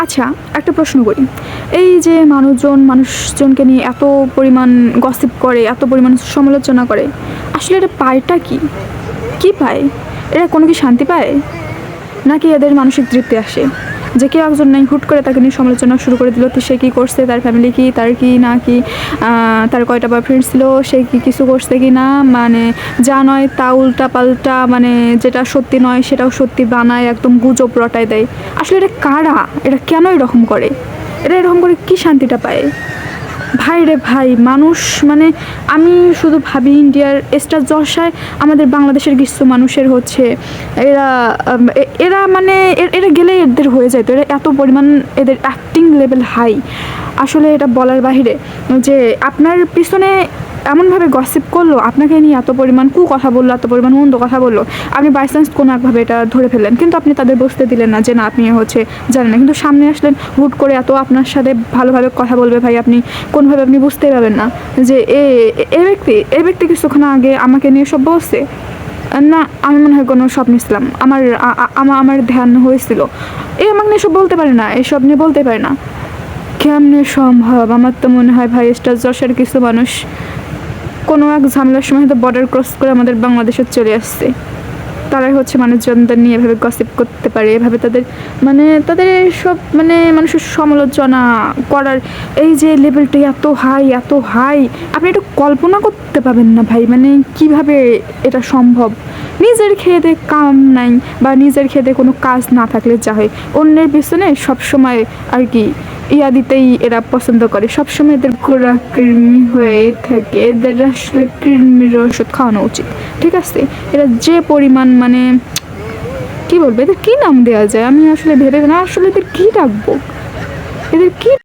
আচ্ছা, একটা প্রশ্ন করি। এই যে মানুষজনকে নিয়ে এত পরিমাণ গসিপ করে, এত পরিমাণ সমালোচনা করে, আসলে এটা পায়টা কি? কি পায়? এরা কোনো কি শান্তি পায়? নাকি এদের মানসিক তৃপ্তি আসে? যে কেউ একজন নাই হুট করে তাকে নিয়ে সমালোচনা শুরু করে দিল, তো সে কী করছে, তার ফ্যামিলি কি, তার কি না কি, তার কয়টা বয়ফ্রেন্ড ছিল, সে কি কিছু করছে কি না, মানে যা নয় তা উল্টাপাল্টা, মানে যেটা সত্যি নয় সেটাও সত্যি বানায়, একদম গুজব রটায় দেয়। আসলে এটা কারা? এটা কেন এরকম করে? এরা এরকম করে কি শান্তিটা পায়? ভাই রে ভাই, মানুষ মানে আমি শুধু ভাবি ইন্ডিয়ার স্টার জলসায় আমাদের বাংলাদেশের কিছু মানুষের হচ্ছে এরা এরা মানে এরা গেলে এদের হয়ে যায়। তো এরা এত পরিমাণ এদের অ্যাক্টিং লেভেল হাই, আসলে এটা বলার বাহিরে। যে আপনার পিছনে এমনভাবে গসিপ করলো, আপনাকে নিয়ে এত পরিমাণ কথা বললো, এত পরিমাণ মন্দ কথা বললো, আপনি বাই চান্স কোনো একভাবে এটা ধরে ফেললেন, কিন্তু আপনি তাদের বুঝতে দিলেন না যে না আপনি হচ্ছে জানেন না, কিন্তু সামনে আসলেন হুট করে এত আপনার সাথে ভালোভাবে কথা বলবে, ভাই আপনি কোনোভাবে আপনি বুঝতেই পারবেন না যে এই ব্যক্তি কিছুক্ষণ আগে আমাকে নিয়ে সব বলছে। না, আমি মনে হয় কোনো স্বপ্ন ছিলাম, আমার ধ্যান হয়েছিল, আমাকে নিয়ে সব বলতে পারে না, এসব নিয়ে বলতে পারে না। কেমনে সম্ভব? আমার তো মনে হয় ভাই স্টার জলসার কিছু মানুষ কোনো এক ঝামেলার সময় হয়তো বর্ডার ক্রস করে আমাদের বাংলাদেশে চলে আসছে। তারাই হচ্ছে মানুষজনদের নিয়ে এভাবে গসিপ করতে পারে, এভাবে তাদের সব মানুষের সমালোচনা করার এই যে লেভেলটা এত হাই, আপনি একটু কল্পনা করতে পারবেন না ভাই, মানে কিভাবে এটা সম্ভব? নিজের খেয়ে কাম নাই, বা নিজের খেয়ে কোনো কাজ না থাকলে যা হয়, অন্যের পিছনে সবসময় আর কি দিতেই এরা পছন্দ করে। সবসময় এদের ঘোরা কৃমি হয়ে থাকে, এদের আসলে কৃমির ওষুধ খাওয়ানো উচিত, ঠিক আছে? এরা যে পরিমাণ মানে কি বলবো, এদের কি নাম দেওয়া যায়? আমি আসলে ভেবে না, আসলে এদের কি ডাকবো, এদের কি